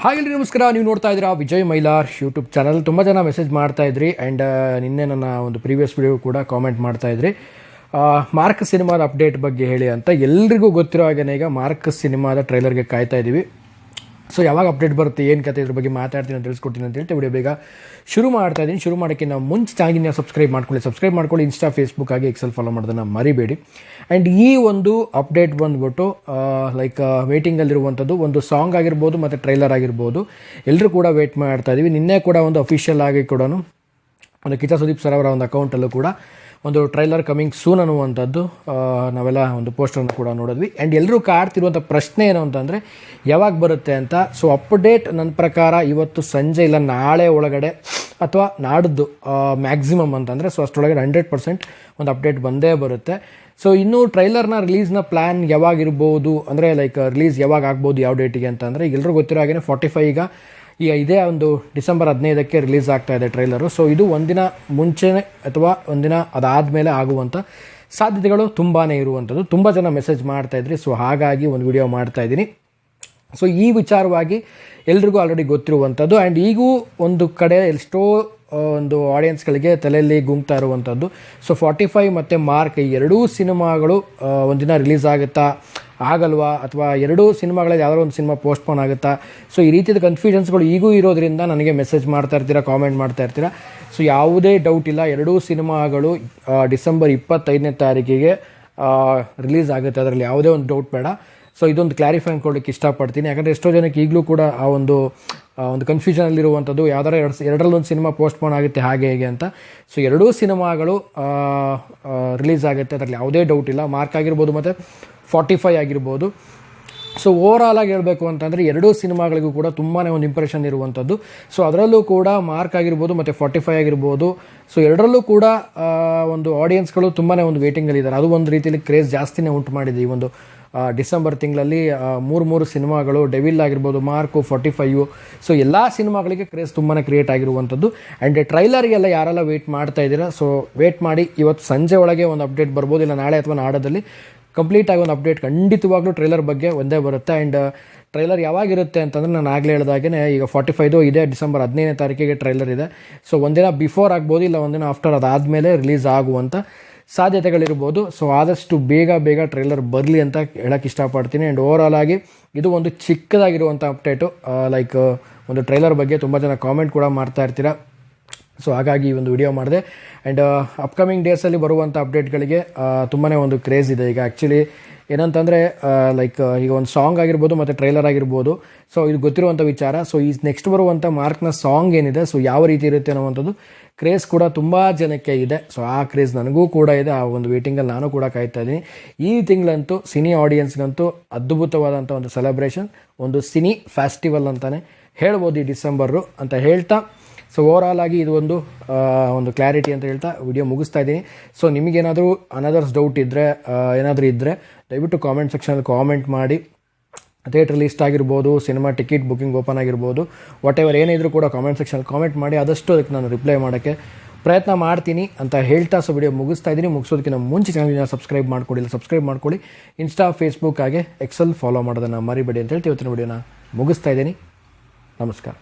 Hi ಎಲ್ರಿ ನಮಸ್ಕಾರ. ನೀವು ನೋಡ್ತಾ ಇದ್ದೀರಾ ವಿಜಯ್ ಮೈಲಾರ್ ಯೂಟ್ಯೂಬ್ ಚಾನಲ್. ತುಂಬ ಜನ ಮೆಸೇಜ್ ಮಾಡ್ತಾ ಇದ್ರಿ ಆ್ಯಂಡ್ ನಿನ್ನೆ ನನ್ನ ಒಂದು ಪ್ರೀವಿಯಸ್ ವಿಡಿಯೋ ಕೂಡ ಕಾಮೆಂಟ್ ಮಾಡ್ತಾ ಇದ್ರಿ ಮಾರ್ಕ್ ಸಿನಿಮಾದ ಅಪ್ಡೇಟ್ ಬಗ್ಗೆ ಹೇಳಿ ಅಂತ. ಎಲ್ರಿಗೂ ಗೊತ್ತಿರೋ ಹಾಗೆ ಈಗ ಮಾರ್ಕ್ ಸಿನಿಮಾದ ಟ್ರೈಲರ್ಗೆ ಕಾಯ್ತಾ ಇದ್ದೀವಿ. ಸೊ ಯಾವಾಗ ಅಪ್ಡೇಟ್ ಬರುತ್ತೆ, ಏನು ಕತೆ, ಇದ್ರ ಬಗ್ಗೆ ಮಾತಾಡ್ತೀನಿ ಅಂತ ತಿಳಿಸ್ಕೊಡ್ತೀನಿ ಅಂತ ಹೇಳ್ತೀವಿ. ವಿಡಿಯೋ ಬೇಗ ಶುರು ಮಾಡ್ತಾ ಇದ್ದೀನಿ. ಶುರು ಮಾಡೋಕ್ಕೆ ನಾವು ಮುಂಚೆ ಚಾನಲ್ನ ಸಬ್ಸ್ಕ್ರೈಬ್ ಮಾಡ್ಕೊಳ್ಳಿ. ಇನ್ಸ್ಟಾ, ಫೇಸ್ಬುಕ್ ಆಗಿ ಎಕ್ಸೆಲ್ ಫಾಲೋ ಮಾಡೋದನ್ನು ಮರಿಬೇಡಿ. ಆ್ಯಂಡ್ ಈ ಒಂದು ಅಪ್ಡೇಟ್ ಬಂದ್ಬಿಟ್ಟು ಲೈಕ್ ವೇಟಿಂಗಲ್ಲಿರುವಂಥದ್ದು ಒಂದು ಸಾಂಗ್ ಆಗಿರ್ಬೋದು ಮತ್ತು ಟ್ರೈಲರ್ ಆಗಿರ್ಬೋದು, ಎಲ್ಲರೂ ಕೂಡ ವೇಟ್ ಮಾಡ್ತಾ ಇದ್ದೀವಿ. ನಿನ್ನೆ ಕೂಡ ಒಂದು ಅಫಿಷಿಯಲ್ ಆಗಿ ಕೂಡ ಒಂದು ಕಿಚ್ಚ ಸುದೀಪ್ ಸರ್ ಅವರ ಒಂದು ಅಕೌಂಟಲ್ಲೂ ಕೂಡ ಒಂದು ಟ್ರೈಲರ್ ಕಮಿಂಗ್ ಸೂನ್ ಅನ್ನುವಂಥದ್ದು ನಾವೆಲ್ಲ ಒಂದು ಪೋಸ್ಟರ್ನ ಕೂಡ ನೋಡಿದ್ವಿ. ಆ್ಯಂಡ್ ಎಲ್ಲರೂ ಕಾಡ್ತಿರುವಂಥ ಪ್ರಶ್ನೆ ಏನು ಅಂತಂದರೆ ಯಾವಾಗ ಬರುತ್ತೆ ಅಂತ. ಸೊ ಅಪ್ಡೇಟ್ ನನ್ನ ಪ್ರಕಾರ ಇವತ್ತು ಸಂಜೆ ಇಲ್ಲ ನಾಳೆ ಒಳಗಡೆ ಅಥವಾ ನಾಡಿದ್ದು ಮ್ಯಾಕ್ಸಿಮಮ್ ಅಂತಂದರೆ, ಸೊ ಅಷ್ಟರೊಳಗಡೆ 100% ಒಂದು ಅಪ್ಡೇಟ್ ಬಂದೇ ಬರುತ್ತೆ. ಸೊ ಇನ್ನೂ ಟ್ರೈಲರ್ನ ರಿಲೀಸ್ನ ಪ್ಲ್ಯಾನ್ ಯಾವಾಗಿರ್ಬೋದು ಅಂದರೆ ಲೈಕ್ ರಿಲೀಸ್ ಯಾವಾಗ ಆಗ್ಬೋದು, ಯಾವ ಡೇಟಿಗೆ ಅಂತಂದರೆ ಈಗ ಎಲ್ಲರೂ ಗೊತ್ತಿರೋ ಹಾಗೆ 45 ಈಗ ಇದೇ ಒಂದು ಡಿಸೆಂಬರ್ 15ಕ್ಕೆ ರಿಲೀಸ್ ಆಗ್ತಾ ಇದೆ ಟ್ರೈಲರು. ಸೊ ಇದು ಒಂದಿನ ಮುಂಚೆನೇ ಅಥವಾ ಒಂದಿನ ಅದಾದಮೇಲೆ ಆಗುವಂಥ ಸಾಧ್ಯತೆಗಳು ತುಂಬಾ ಇರುವಂಥದ್ದು. ತುಂಬ ಜನ ಮೆಸೇಜ್ ಮಾಡ್ತಾಯಿದ್ರಿ. ಸೊ ಹಾಗಾಗಿ ಒಂದು ವಿಡಿಯೋ ಮಾಡ್ತಾಯಿದ್ದೀನಿ. ಸೊ ಈ ವಿಚಾರವಾಗಿ ಎಲ್ರಿಗೂ ಆಲ್ರೆಡಿ ಗೊತ್ತಿರುವಂಥದ್ದು. ಆ್ಯಂಡ್ ಈಗೂ ಒಂದು ಕಡೆ ಎಷ್ಟೋ ಒಂದು ಆಡಿಯನ್ಸ್ಗಳಿಗೆ ತಲೆಯಲ್ಲಿ ಗುಂಗ್ತಾ ಇರುವಂಥದ್ದು. ಸೊ 45 ಮತ್ತು ಮಾರ್ಕ್ ಈ ಎರಡೂ ಸಿನಿಮಾಗಳು ಒಂದಿನ ರಿಲೀಸ್ ಆಗುತ್ತಾ ಆಗಲ್ವಾ, ಅಥವಾ ಎರಡೂ ಸಿನಿಮಾಗಳಲ್ಲಿ ಯಾವ್ದಾದ್ರು ಒಂದು ಸಿನಿಮಾ ಪೋಸ್ಟ್ಪೋನ್ ಆಗುತ್ತಾ. ಸೊ ಈ ರೀತಿಯ ಕನ್ಫ್ಯೂಷನ್ಸ್ಗಳು ಈಗೂ ಇರೋದ್ರಿಂದ ನನಗೆ ಮೆಸೇಜ್ ಮಾಡ್ತಾ ಇರ್ತೀರಾ, ಕಾಮೆಂಟ್ ಮಾಡ್ತಾ ಇರ್ತೀರಾ. ಸೊ ಯಾವುದೇ ಡೌಟ್ ಇಲ್ಲ, ಎರಡೂ ಸಿನಿಮಾಗಳು ಡಿಸೆಂಬರ್ 25ನೇ ತಾರೀಕಿಗೆ ರಿಲೀಸ್ ಆಗುತ್ತೆ, ಅದರಲ್ಲಿ ಯಾವುದೇ ಒಂದು ಡೌಟ್ ಬೇಡ. ಸೊ ಇದೊಂದು ಕ್ಲಾರಿಫೈ ಕೊಡಲಿಕ್ಕೆ ಇಷ್ಟಪಡ್ತೀನಿ. ಯಾಕಂದರೆ ಎಷ್ಟೋ ಜನಕ್ಕೆ ಈಗಲೂ ಕೂಡ ಆ ಒಂದು ಕನ್ಫ್ಯೂಷನಲ್ಲಿರುವಂಥದ್ದು, ಯಾವ್ದಾರು ಎರಡರಲ್ಲೊಂದು ಸಿನಿಮಾ ಪೋಸ್ಟ್ಪೋನ್ ಆಗುತ್ತೆ ಹಾಗೆ ಹೇಗೆ ಅಂತ. ಸೊ ಎರಡೂ ಸಿನಿಮಾಗಳು ರಿಲೀಸ್ ಆಗುತ್ತೆ, ಅದರಲ್ಲಿ ಯಾವುದೇ ಡೌಟ್ ಇಲ್ಲ. ಮಾರ್ಕ್ ಆಗಿರ್ಬೋದು ಮತ್ತು 45 ಆಗಿರ್ಬೋದು. ಸೊ ಓವರಾಲ್ ಆಗಿ ಹೇಳಬೇಕು ಅಂತಂದರೆ ಎರಡೂ ಸಿನಿಮಾಗಳಿಗೂ ಕೂಡ ತುಂಬಾ ಒಂದು ಇಂಪ್ರೆಷನ್ ಇರುವಂಥದ್ದು. ಸೊ ಅದರಲ್ಲೂ ಕೂಡ ಮಾರ್ಕ್ ಆಗಿರ್ಬೋದು ಮತ್ತು 45 ಆಗಿರ್ಬೋದು, ಸೊ ಎರಡರಲ್ಲೂ ಕೂಡ ಒಂದು ಆಡಿಯನ್ಸ್ಗಳು ತುಂಬಾ ಒಂದು ವೇಟಿಂಗಲ್ಲಿದ್ದಾರೆ. ಅದು ಒಂದು ರೀತಿಯಲ್ಲಿ ಕ್ರೇಜ್ ಜಾಸ್ತಿನೇ ಉಂಟು ಮಾಡಿದೆ. ಈ ಒಂದು ಡಿಸೆಂಬರ್ ತಿಂಗಳಲ್ಲಿ ಮೂರು ಸಿನಿಮಾಗಳು, ಡೆವಿಲ್ ಆಗಿರ್ಬೋದು, ಮಾರ್ಕು, 45, ಸೊ ಎಲ್ಲ ಸಿನಿಮಾಗಳಿಗೆ ಕ್ರೇಜ್ ತುಂಬಾ ಕ್ರಿಯೇಟ್ ಆಗಿರುವಂಥದ್ದು. ಆ್ಯಂಡ್ ಟ್ರೈಲರ್ಗೆಲ್ಲ ಯಾರೆಲ್ಲ ವೇಟ್ ಮಾಡ್ತಾ ಇದ್ದೀರಾ, ಸೊ ವೇಟ್ ಮಾಡಿ. ಇವತ್ತು ಸಂಜೆ ಒಳಗೆ ಒಂದು ಅಪ್ಡೇಟ್ ಬರ್ಬೋದು, ಇಲ್ಲ ನಾಳೆ ಅಥವಾ ನಾಡದಲ್ಲಿ ಕಂಪ್ಲೀಟಾಗಿ ಒಂದು ಅಪ್ಡೇಟ್ ಖಂಡಿತವಾಗ್ಲೂ ಟ್ರೈಲರ್ ಬಗ್ಗೆ ಒಂದೇ ಬರುತ್ತೆ. ಆ್ಯಂಡ್ ಟ್ರೈಲರ್ ಯಾವಾಗಿರುತ್ತೆ ಅಂತಂದರೆ ನಾನು ಆಗಲೇ ಹೇಳಿದಾಗೆ ಈಗ 45 ಇದೆ, ಡಿಸೆಂಬರ್ 15ನೇ ತಾರೀಕಿಗೆ ಟ್ರೈಲರ್ ಇದೆ. ಸೊ ಒಂದಿನ ಬಿಫೋರ್ ಆಗ್ಬೋದು, ಇಲ್ಲ ಒಂದಿನ ಆಫ್ಟರ್ ಅದಾದಮೇಲೆ ರಿಲೀಸ್ ಆಗುವಂಥ ಸಾಧ್ಯತೆಗಳಿರ್ಬೋದು. ಸೊ ಆದಷ್ಟು ಬೇಗ ಟ್ರೈಲರ್ ಬರಲಿ ಅಂತ ಹೇಳೋಕ್ಕೆ ಇಷ್ಟಪಡ್ತೀನಿ. ಆ್ಯಂಡ್ ಓವರಾಲ್ ಆಗಿ ಇದು ಒಂದು ಚಿಕ್ಕದಾಗಿರುವಂಥ ಅಪ್ಡೇಟು. ಲೈಕ್ ಒಂದು ಟ್ರೈಲರ್ ಬಗ್ಗೆ ತುಂಬ ಜನ ಕಾಮೆಂಟ್ ಕೂಡ ಮಾಡ್ತಾ ಇರ್ತೀರ. ಸೊ ಹಾಗಾಗಿ ಈ ಒಂದು ವಿಡಿಯೋ ಮಾಡಿದೆ. ಆ್ಯಂಡ್ ಅಪ್ಕಮಿಂಗ್ ಡೇಸಲ್ಲಿ ಬರುವಂಥ ಅಪ್ಡೇಟ್ಗಳಿಗೆ ತುಂಬಾ ಒಂದು ಕ್ರೇಜ್ ಇದೆ ಈಗ. ಆ್ಯಕ್ಚುಲಿ ಏನಂತಂದರೆ ಲೈಕ್ ಈಗ ಒಂದು ಸಾಂಗ್ ಆಗಿರ್ಬೋದು ಮತ್ತು ಟ್ರೈಲರ್ ಆಗಿರ್ಬೋದು, ಸೊ ಇದು ಗೊತ್ತಿರುವಂಥ ವಿಚಾರ. ಸೊ ಈ ನೆಕ್ಸ್ಟ್ ಬರುವಂಥ ಮಾರ್ಕ್ನ ಸಾಂಗ್ ಏನಿದೆ, ಸೊ ಯಾವ ರೀತಿ ಇರುತ್ತೆ ಅನ್ನೋವಂಥದ್ದು ಕ್ರೇಜ್ ಕೂಡ ತುಂಬ ಜನಕ್ಕೆ ಇದೆ. ಸೊ ಆ ಕ್ರೇಜ್ ನನಗೂ ಕೂಡ ಇದೆ. ಆ ಒಂದು ವೇಟಿಂಗಲ್ಲಿ ನಾನು ಕೂಡ ಕಾಯ್ತಾ ಇದ್ದೀನಿ. ಈ ತಿಂಗಳಂತೂ ಸಿನಿ ಆಡಿಯನ್ಸ್ಗಂತೂ ಅದ್ಭುತವಾದಂಥ ಒಂದು ಸೆಲೆಬ್ರೇಷನ್, ಒಂದು ಸಿನಿ ಫೆಸ್ಟಿವಲ್ ಅಂತಲೇ ಹೇಳ್ಬೋದು ಈ ಡಿಸೆಂಬರು ಅಂತ ಹೇಳ್ತಾ, ಸೊ ಓವರಾಲ್ ಆಗಿ ಇದು ಒಂದು ಕ್ಲಾರಿಟಿ ಅಂತ ಹೇಳ್ತಾ ವಿಡಿಯೋ ಮುಗಿಸ್ತಾ ಇದ್ದೀನಿ. ಸೊ ನಿಮಗೇನಾದರೂ ಅನದರ್ಸ್ ಡೌಟ್ ಇದ್ದರೆ ಏನಾದರೂ ಇದ್ದರೆ ದಯವಿಟ್ಟು ಕಾಮೆಂಟ್ ಸೆಕ್ಷನಲ್ಲಿ ಕಾಮೆಂಟ್ ಮಾಡಿ. ಥಿಯೇಟ್ರ್ ಲಿಸ್ಟ್ ಆಗಿರ್ಬೋದು, ಸಿನಿಮಾ ಟಿಕೆಟ್ ಬುಕಿಂಗ್ ಓಪನ್ ಆಗಿರ್ಬೋದು, ವಾಟ್ ಎವರ್ ಏನಿದ್ರು ಕೂಡ ಕಾಮೆಂಟ್ ಸೆಕ್ಷನಲ್ಲಿ ಕಾಮೆಂಟ್ ಮಾಡಿ. ಆದಷ್ಟು ಅದಕ್ಕೆ ನಾನು ರಿಪ್ಲೈ ಮಾಡೋಕ್ಕೆ ಪ್ರಯತ್ನ ಮಾಡ್ತೀನಿ ಅಂತ ಹೇಳ್ತಾ ಸೊ ವಿಡಿಯೋ ಮುಗಿಸ್ತಾ ಇದ್ದೀನಿ. ಮುಗಿಸೋದಕ್ಕಿಂತ ಮುಂಚೆ ಚಾನಲ್ನ ಸಬ್ಸ್ಕ್ರೈಬ್ ಮಾಡ್ಕೊಳ್ಳಿ. ಇನ್ಸ್ಟಾ, ಫೇಸ್ಬುಕ್ ಹಾಗೆ ಎಕ್ಸೆಲ್ ಫಾಲೋ ಮಾಡೋದನ್ನು ಮರಿಬೇಡಿ ಅಂತ ಹೇಳ್ತಿ ಇವತ್ತಿನ ವಿಡಿಯೋನ ಮುಗಿಸ್ತಾ ಇದ್ದೀನಿ. ನಮಸ್ಕಾರ.